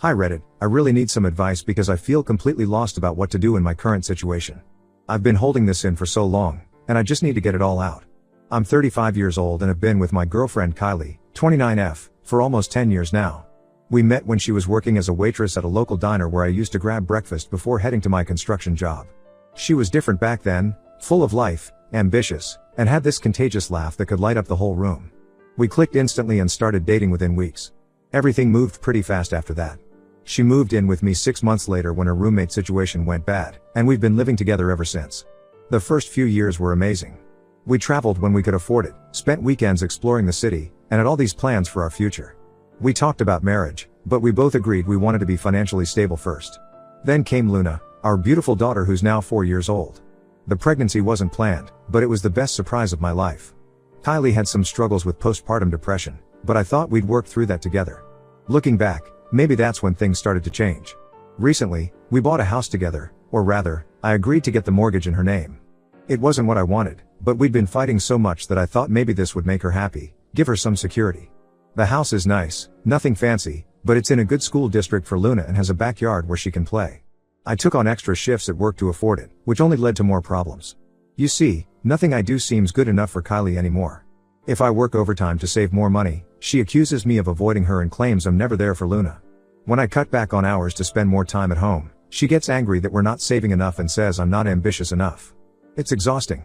Hi Reddit, I really need some advice because I feel completely lost about what to do in my current situation. I've been holding this in for so long, and I just need to get it all out. I'm 35 years old and have been with my girlfriend Kylie, 29F, for almost 10 years now. We met when she was working as a waitress at a local diner where I used to grab breakfast before heading to my construction job. She was different back then, full of life, ambitious, and had this contagious laugh that could light up the whole room. We clicked instantly and started dating within weeks. Everything moved pretty fast after that. She moved in with me 6 months later when her roommate situation went bad, and we've been living together ever since. The first few years were amazing. We traveled when we could afford it, spent weekends exploring the city, and had all these plans for our future. We talked about marriage, but we both agreed we wanted to be financially stable first. Then came Luna, our beautiful daughter who's now 4 years old. The pregnancy wasn't planned, but it was the best surprise of my life. Kylie had some struggles with postpartum depression, but I thought we'd work through that together. Looking back, maybe that's when things started to change. Recently, we bought a house together, or rather, I agreed to get the mortgage in her name. It wasn't what I wanted, but we'd been fighting so much that I thought maybe this would make her happy, give her some security. The house is nice, nothing fancy, but it's in a good school district for Luna and has a backyard where she can play. I took on extra shifts at work to afford it, which only led to more problems. You see, nothing I do seems good enough for Kylie anymore. If I work overtime to save more money, she accuses me of avoiding her and claims I'm never there for Luna. When I cut back on hours to spend more time at home, she gets angry that we're not saving enough and says I'm not ambitious enough. It's exhausting.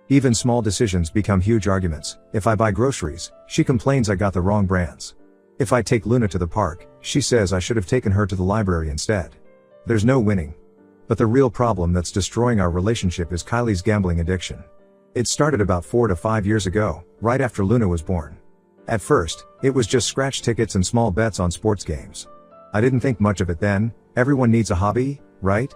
Even small decisions become huge arguments. If I buy groceries, she complains I got the wrong brands. If I take Luna to the park, she says I should have taken her to the library instead. There's no winning. But the real problem that's destroying our relationship is Kylie's gambling addiction. It started about 4 to 5 years ago, right after Luna was born. At first, it was just scratch tickets and small bets on sports games. I didn't think much of it then, everyone needs a hobby, right?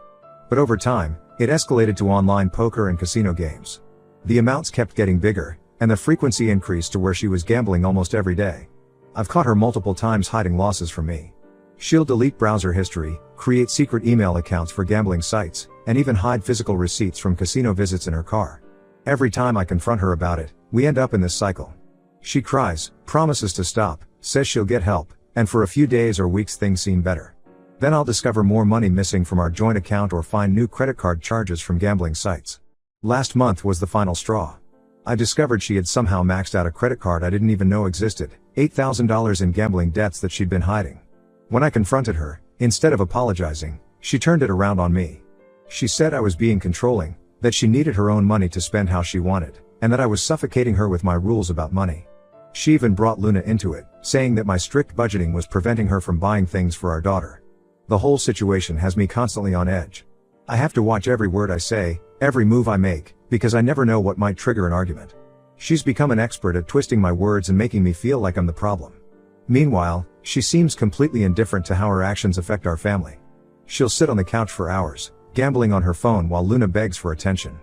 But over time, it escalated to online poker and casino games. The amounts kept getting bigger, and the frequency increased to where she was gambling almost every day. I've caught her multiple times hiding losses from me. She'll delete browser history, create secret email accounts for gambling sites, and even hide physical receipts from casino visits in her car. Every time I confront her about it, we end up in this cycle. She cries, promises to stop, says she'll get help, and for a few days or weeks things seem better. Then I'll discover more money missing from our joint account or find new credit card charges from gambling sites. Last month was the final straw. I discovered she had somehow maxed out a credit card I didn't even know existed, $8,000 in gambling debts that she'd been hiding. When I confronted her, instead of apologizing, she turned it around on me. She said I was being controlling, that she needed her own money to spend how she wanted, and that I was suffocating her with my rules about money. She even brought Luna into it, saying that my strict budgeting was preventing her from buying things for our daughter. The whole situation has me constantly on edge. I have to watch every word I say, every move I make, because I never know what might trigger an argument. She's become an expert at twisting my words and making me feel like I'm the problem. Meanwhile, she seems completely indifferent to how her actions affect our family. She'll sit on the couch for hours, gambling on her phone while Luna begs for attention.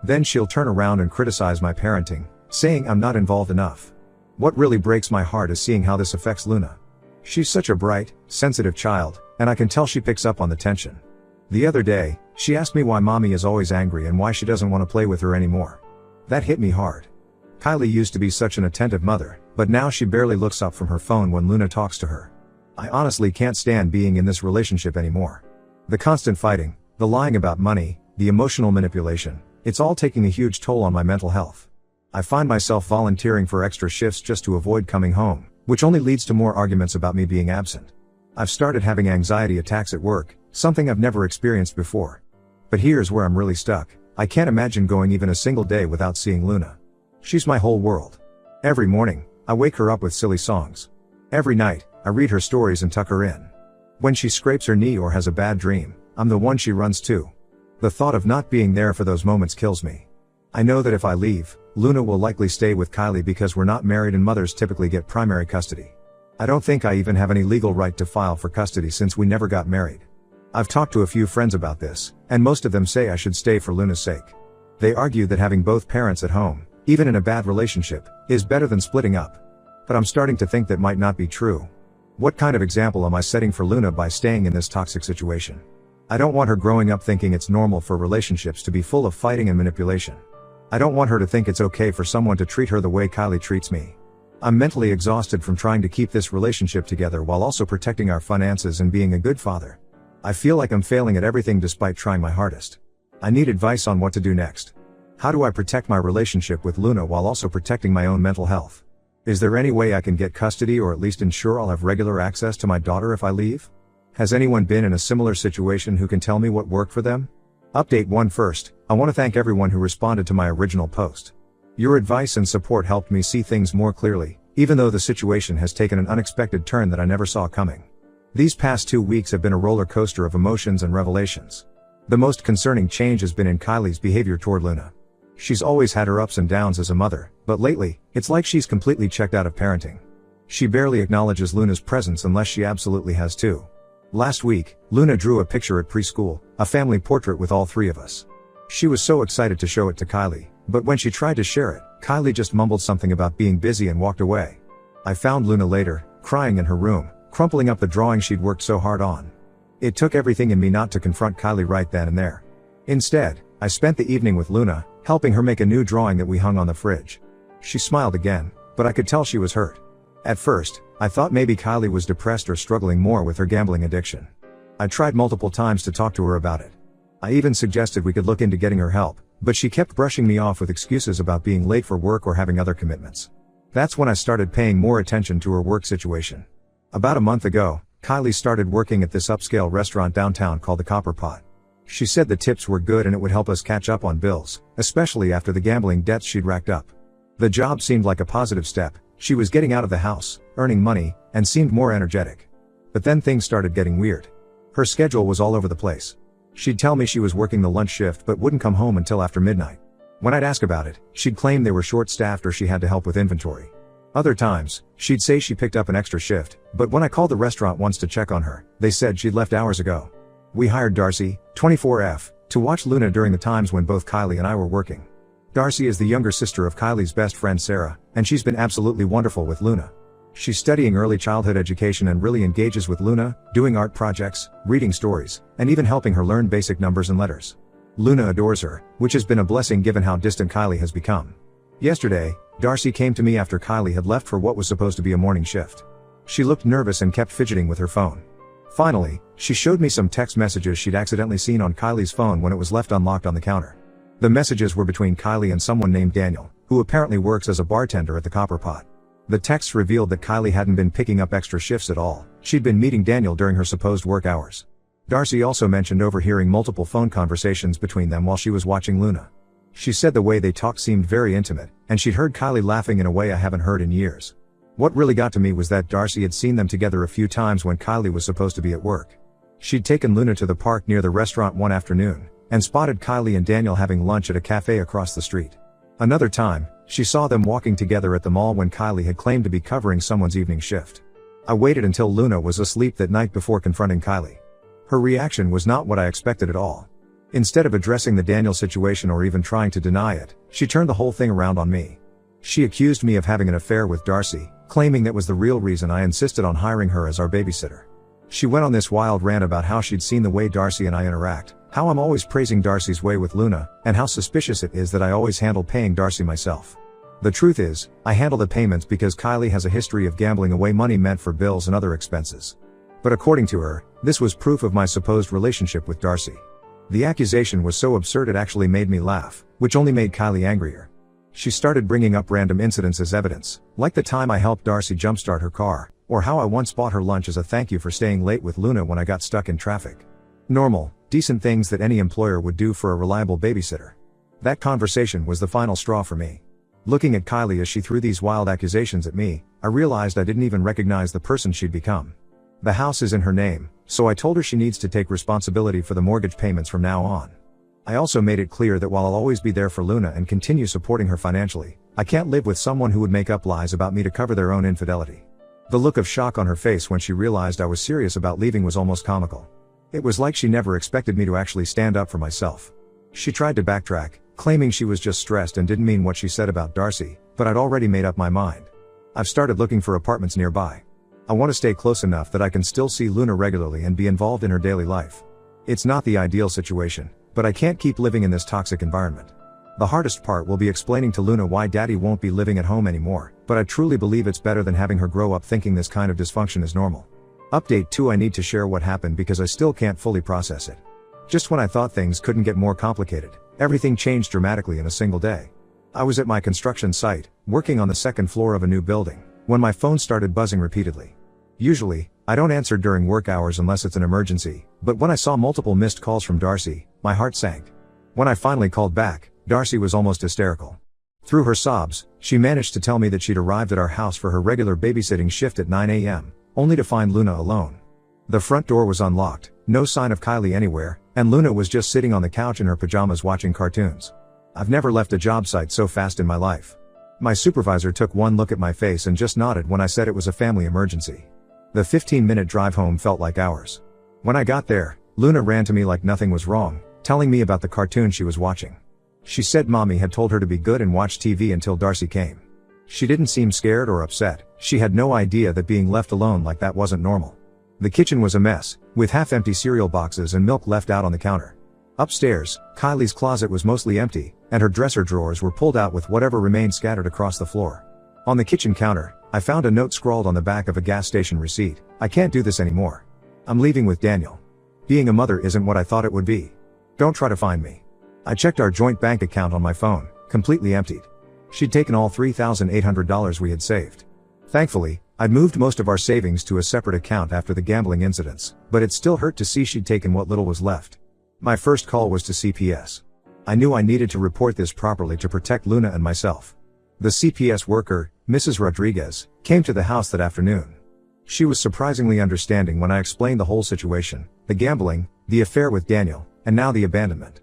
Then she'll turn around and criticize my parenting, saying I'm not involved enough. What really breaks my heart is seeing how this affects Luna. She's such a bright, sensitive child, and I can tell she picks up on the tension. The other day, she asked me why mommy is always angry and why she doesn't want to play with her anymore. That hit me hard. Kylie used to be such an attentive mother, but now she barely looks up from her phone when Luna talks to her. I honestly can't stand being in this relationship anymore. The constant fighting, the lying about money, the emotional manipulation, it's all taking a huge toll on my mental health. I find myself volunteering for extra shifts just to avoid coming home, which only leads to more arguments about me being absent. I've started having anxiety attacks at work, something I've never experienced before. But here's where I'm really stuck. I can't imagine going even a single day without seeing Luna. She's my whole world. Every morning, I wake her up with silly songs. Every night, I read her stories and tuck her in. When she scrapes her knee or has a bad dream, I'm the one she runs to. The thought of not being there for those moments kills me. I know that if I leave, Luna will likely stay with Kylie because we're not married and mothers typically get primary custody. I don't think I even have any legal right to file for custody since we never got married. I've talked to a few friends about this, and most of them say I should stay for Luna's sake. They argue that having both parents at home, even in a bad relationship, is better than splitting up. But I'm starting to think that might not be true. What kind of example am I setting for Luna by staying in this toxic situation? I don't want her growing up thinking it's normal for relationships to be full of fighting and manipulation. I don't want her to think it's okay for someone to treat her the way Kylie treats me. I'm mentally exhausted from trying to keep this relationship together while also protecting our finances and being a good father. I feel like I'm failing at everything despite trying my hardest. I need advice on what to do next. How do I protect my relationship with Luna while also protecting my own mental health? Is there any way I can get custody or at least ensure I'll have regular access to my daughter if I leave? Has anyone been in a similar situation who can tell me what worked for them? Update 1 First, I want to thank everyone who responded to my original post. Your advice and support helped me see things more clearly, even though the situation has taken an unexpected turn that I never saw coming. These past 2 weeks have been a roller coaster of emotions and revelations. The most concerning change has been in Kylie's behavior toward Luna. She's always had her ups and downs as a mother, but lately, it's like she's completely checked out of parenting. She barely acknowledges Luna's presence unless she absolutely has to. Last week, Luna drew a picture at preschool, a family portrait with all 3 of us. She was so excited to show it to Kylie, but when she tried to share it, Kylie just mumbled something about being busy and walked away. I found Luna later, crying in her room, crumpling up the drawing she'd worked so hard on. It took everything in me not to confront Kylie right then and there. Instead, I spent the evening with Luna, helping her make a new drawing that we hung on the fridge. She smiled again, but I could tell she was hurt. At first, I thought maybe Kylie was depressed or struggling more with her gambling addiction. I tried multiple times to talk to her about it. I even suggested we could look into getting her help, but she kept brushing me off with excuses about being late for work or having other commitments. That's when I started paying more attention to her work situation. About a month ago, Kylie started working at this upscale restaurant downtown called the Copper Pot. She said the tips were good and it would help us catch up on bills, especially after the gambling debts she'd racked up. The job seemed like a positive step. She was getting out of the house, earning money, and seemed more energetic. But then things started getting weird. Her schedule was all over the place. She'd tell me she was working the lunch shift but wouldn't come home until after midnight. When I'd ask about it, she'd claim they were short-staffed or she had to help with inventory. Other times, she'd say she picked up an extra shift, but when I called the restaurant once to check on her, they said she'd left hours ago. We hired Darcy, 24F, to watch Luna during the times when both Kylie and I were working. Darcy is the younger sister of Kylie's best friend Sarah, and she's been absolutely wonderful with Luna. She's studying early childhood education and really engages with Luna, doing art projects, reading stories, and even helping her learn basic numbers and letters. Luna adores her, which has been a blessing given how distant Kylie has become. Yesterday, Darcy came to me after Kylie had left for what was supposed to be a morning shift. She looked nervous and kept fidgeting with her phone. Finally, she showed me some text messages she'd accidentally seen on Kylie's phone when it was left unlocked on the counter. The messages were between Kylie and someone named Daniel, who apparently works as a bartender at the Copper Pot. The texts revealed that Kylie hadn't been picking up extra shifts at all. She'd been meeting Daniel during her supposed work hours. Darcy also mentioned overhearing multiple phone conversations between them while she was watching Luna. She said the way they talked seemed very intimate, and she'd heard Kylie laughing in a way I haven't heard in years. What really got to me was that Darcy had seen them together a few times when Kylie was supposed to be at work. She'd taken Luna to the park near the restaurant one afternoon, and spotted Kylie and Daniel having lunch at a cafe across the street. Another time, she saw them walking together at the mall when Kylie had claimed to be covering someone's evening shift. I waited until Luna was asleep that night before confronting Kylie. Her reaction was not what I expected at all. Instead of addressing the Daniel situation or even trying to deny it, she turned the whole thing around on me. She accused me of having an affair with Darcy, claiming that was the real reason I insisted on hiring her as our babysitter. She went on this wild rant about how she'd seen the way Darcy and I interact, how I'm always praising Darcy's way with Luna, and how suspicious it is that I always handle paying Darcy myself. The truth is, I handle the payments because Kylie has a history of gambling away money meant for bills and other expenses. But according to her, this was proof of my supposed relationship with Darcy. The accusation was so absurd it actually made me laugh, which only made Kylie angrier. She started bringing up random incidents as evidence, like the time I helped Darcy jumpstart her car, or how I once bought her lunch as a thank you for staying late with Luna when I got stuck in traffic. Normal, decent things that any employer would do for a reliable babysitter. That conversation was the final straw for me. Looking at Kylie as she threw these wild accusations at me, I realized I didn't even recognize the person she'd become. The house is in her name, so I told her she needs to take responsibility for the mortgage payments from now on. I also made it clear that while I'll always be there for Luna and continue supporting her financially, I can't live with someone who would make up lies about me to cover their own infidelity. The look of shock on her face when she realized I was serious about leaving was almost comical. It was like she never expected me to actually stand up for myself. She tried to backtrack, claiming she was just stressed and didn't mean what she said about Darcy, but I'd already made up my mind. I've started looking for apartments nearby. I want to stay close enough that I can still see Luna regularly and be involved in her daily life. It's not the ideal situation, but I can't keep living in this toxic environment. The hardest part will be explaining to Luna why Daddy won't be living at home anymore, but I truly believe it's better than having her grow up thinking this kind of dysfunction is normal. Update 2: I need to share what happened because I still can't fully process it. Just when I thought things couldn't get more complicated, everything changed dramatically in a single day. I was at my construction site, working on the second floor of a new building, when my phone started buzzing repeatedly. Usually, I don't answer during work hours unless it's an emergency, but when I saw multiple missed calls from Darcy, my heart sank. When I finally called back, Darcy was almost hysterical. Through her sobs, she managed to tell me that she'd arrived at our house for her regular babysitting shift at 9 a.m., only to find Luna alone. The front door was unlocked, no sign of Kylie anywhere, and Luna was just sitting on the couch in her pajamas watching cartoons. I've never left a job site so fast in my life. My supervisor took one look at my face and just nodded when I said it was a family emergency. The 15-minute drive home felt like hours. When I got there, Luna ran to me like nothing was wrong, telling me about the cartoon she was watching. She said Mommy had told her to be good and watch TV until Darcy came. She didn't seem scared or upset. She had no idea that being left alone like that wasn't normal. The kitchen was a mess, with half-empty cereal boxes and milk left out on the counter. Upstairs, Kylie's closet was mostly empty, and her dresser drawers were pulled out with whatever remained scattered across the floor. On the kitchen counter, I found a note scrawled on the back of a gas station receipt: "I can't do this anymore. I'm leaving with Daniel. Being a mother isn't what I thought it would be. Don't try to find me." I checked our joint bank account on my phone, completely emptied. She'd taken all $3,800 we had saved. Thankfully, I'd moved most of our savings to a separate account after the gambling incidents, but it still hurt to see she'd taken what little was left. My first call was to CPS. I knew I needed to report this properly to protect Luna and myself. The CPS worker, Mrs. Rodriguez, came to the house that afternoon. She was surprisingly understanding when I explained the whole situation: the gambling, the affair with Daniel, and now the abandonment.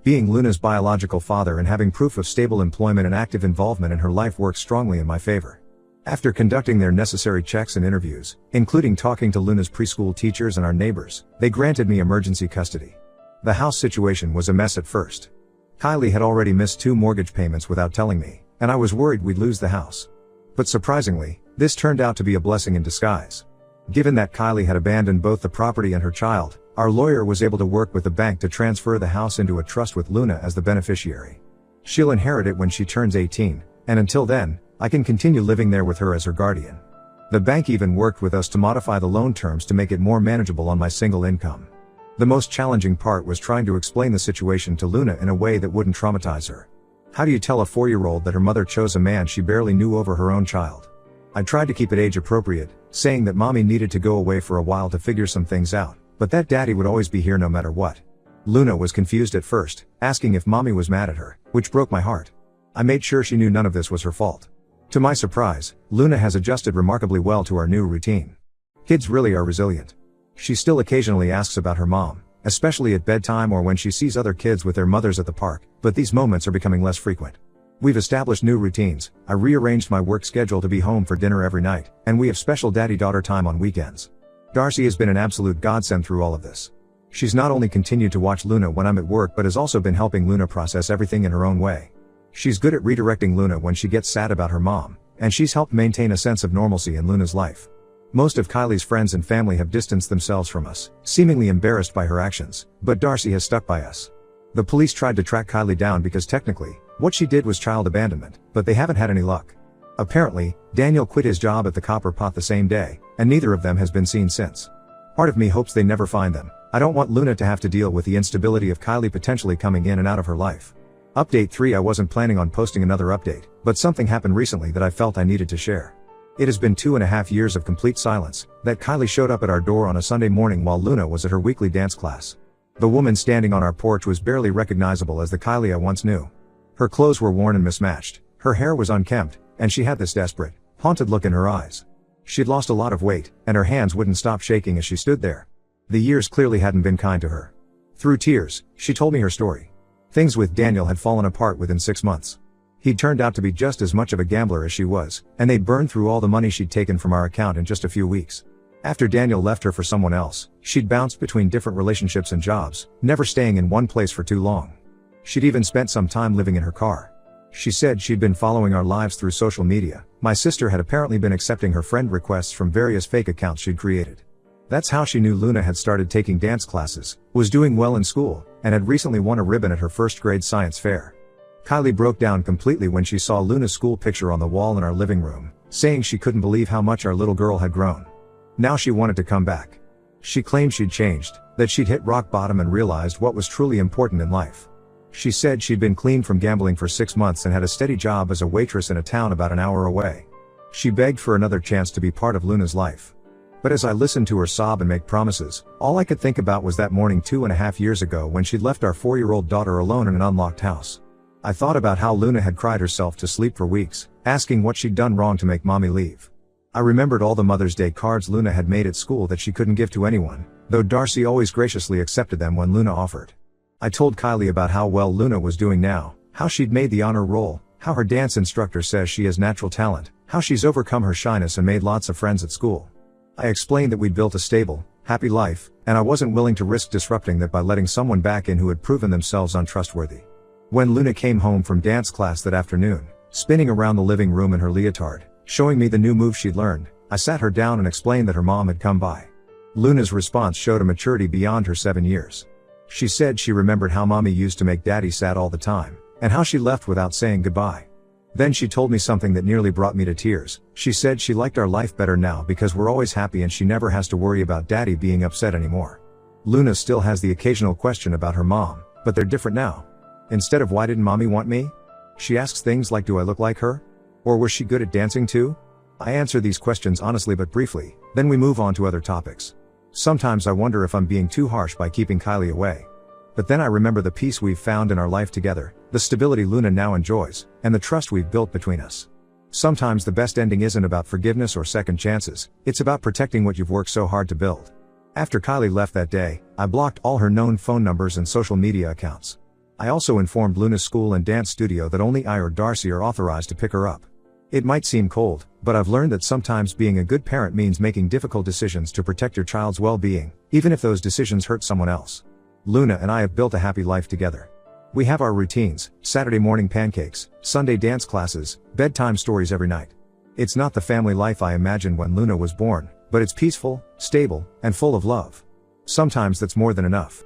Being Luna's biological father and having proof of stable employment and active involvement in her life worked strongly in my favor. After conducting their necessary checks and interviews, including talking to Luna's preschool teachers and our neighbors, they granted me emergency custody. The house situation was a mess at first. Kylie had already missed 2 mortgage payments without telling me, and I was worried we'd lose the house. But surprisingly, this turned out to be a blessing in disguise. Given that Kylie had abandoned both the property and her child, our lawyer was able to work with the bank to transfer the house into a trust with Luna as the beneficiary. She'll inherit it when she turns 18, and until then, I can continue living there with her as her guardian. The bank even worked with us to modify the loan terms to make it more manageable on my single income. The most challenging part was trying to explain the situation to Luna in a way that wouldn't traumatize her. How do you tell a 4-year-old that her mother chose a man she barely knew over her own child? I tried to keep it age appropriate, saying that Mommy needed to go away for a while to figure some things out, but that Daddy would always be here no matter what. Luna was confused at first, asking if Mommy was mad at her, which broke my heart. I made sure she knew none of this was her fault. To my surprise, Luna has adjusted remarkably well to our new routine. Kids really are resilient. She still occasionally asks about her mom, especially at bedtime or when she sees other kids with their mothers at the park, but these moments are becoming less frequent. We've established new routines. I rearranged my work schedule to be home for dinner every night, and we have special daddy-daughter time on weekends. Darcy has been an absolute godsend through all of this. She's not only continued to watch Luna when I'm at work but has also been helping Luna process everything in her own way. She's good at redirecting Luna when she gets sad about her mom, and she's helped maintain a sense of normalcy in Luna's life. Most of Kylie's friends and family have distanced themselves from us, seemingly embarrassed by her actions, but Darcy has stuck by us. The police tried to track Kylie down because technically, what she did was child abandonment, but they haven't had any luck. Apparently, Daniel quit his job at the Copper Pot the same day, and neither of them has been seen since. Part of me hopes they never find them. I don't want Luna to have to deal with the instability of Kylie potentially coming in and out of her life. Update 3: I wasn't planning on posting another update, but something happened recently that I felt I needed to share. It has been 2.5 years of complete silence, that Kylie showed up at our door on a Sunday morning while Luna was at her weekly dance class. The woman standing on our porch was barely recognizable as the Kylie I once knew. Her clothes were worn and mismatched, her hair was unkempt, and she had this desperate, haunted look in her eyes. She'd lost a lot of weight, and her hands wouldn't stop shaking as she stood there. The years clearly hadn't been kind to her. Through tears, she told me her story. Things with Daniel had fallen apart within 6 months. He'd turned out to be just as much of a gambler as she was, and they'd burned through all the money she'd taken from our account in just a few weeks. After Daniel left her for someone else, she'd bounced between different relationships and jobs, never staying in one place for too long. She'd even spent some time living in her car. She said she'd been following our lives through social media. My sister had apparently been accepting her friend requests from various fake accounts she'd created. That's how she knew Luna had started taking dance classes, was doing well in school, and had recently won a ribbon at her first grade science fair. Kylie broke down completely when she saw Luna's school picture on the wall in our living room, saying she couldn't believe how much our little girl had grown. Now she wanted to come back. She claimed she'd changed, that she'd hit rock bottom and realized what was truly important in life. She said she'd been clean from gambling for 6 months and had a steady job as a waitress in a town about an hour away. She begged for another chance to be part of Luna's life. But as I listened to her sob and make promises, all I could think about was that morning 2.5 years ago when she'd left our 4-year-old daughter alone in an unlocked house. I thought about how Luna had cried herself to sleep for weeks, asking what she'd done wrong to make mommy leave. I remembered all the Mother's Day cards Luna had made at school that she couldn't give to anyone, though Darcy always graciously accepted them when Luna offered. I told Kylie about how well Luna was doing now, how she'd made the honor roll, how her dance instructor says she has natural talent, how she's overcome her shyness and made lots of friends at school. I explained that we'd built a stable, happy life, and I wasn't willing to risk disrupting that by letting someone back in who had proven themselves untrustworthy. When Luna came home from dance class that afternoon, spinning around the living room in her leotard, showing me the new move she'd learned, I sat her down and explained that her mom had come by. Luna's response showed a maturity beyond her 7 years. She said she remembered how mommy used to make daddy sad all the time, and how she left without saying goodbye. Then she told me something that nearly brought me to tears. She said she liked our life better now because we're always happy and she never has to worry about daddy being upset anymore. Luna still has the occasional question about her mom, but they're different now. Instead of why didn't mommy want me? She asks things like, do I look like her? Or was she good at dancing too? I answer these questions honestly but briefly, then we move on to other topics. Sometimes I wonder if I'm being too harsh by keeping Kylie away. But then I remember the peace we've found in our life together, the stability Luna now enjoys, and the trust we've built between us. Sometimes the best ending isn't about forgiveness or second chances, it's about protecting what you've worked so hard to build. After Kylie left that day, I blocked all her known phone numbers and social media accounts. I also informed Luna's school and dance studio that only I or Darcy are authorized to pick her up. It might seem cold, but I've learned that sometimes being a good parent means making difficult decisions to protect your child's well-being, even if those decisions hurt someone else. Luna and I have built a happy life together. We have our routines, Saturday morning pancakes, Sunday dance classes, bedtime stories every night. It's not the family life I imagined when Luna was born, but it's peaceful, stable, and full of love. Sometimes that's more than enough.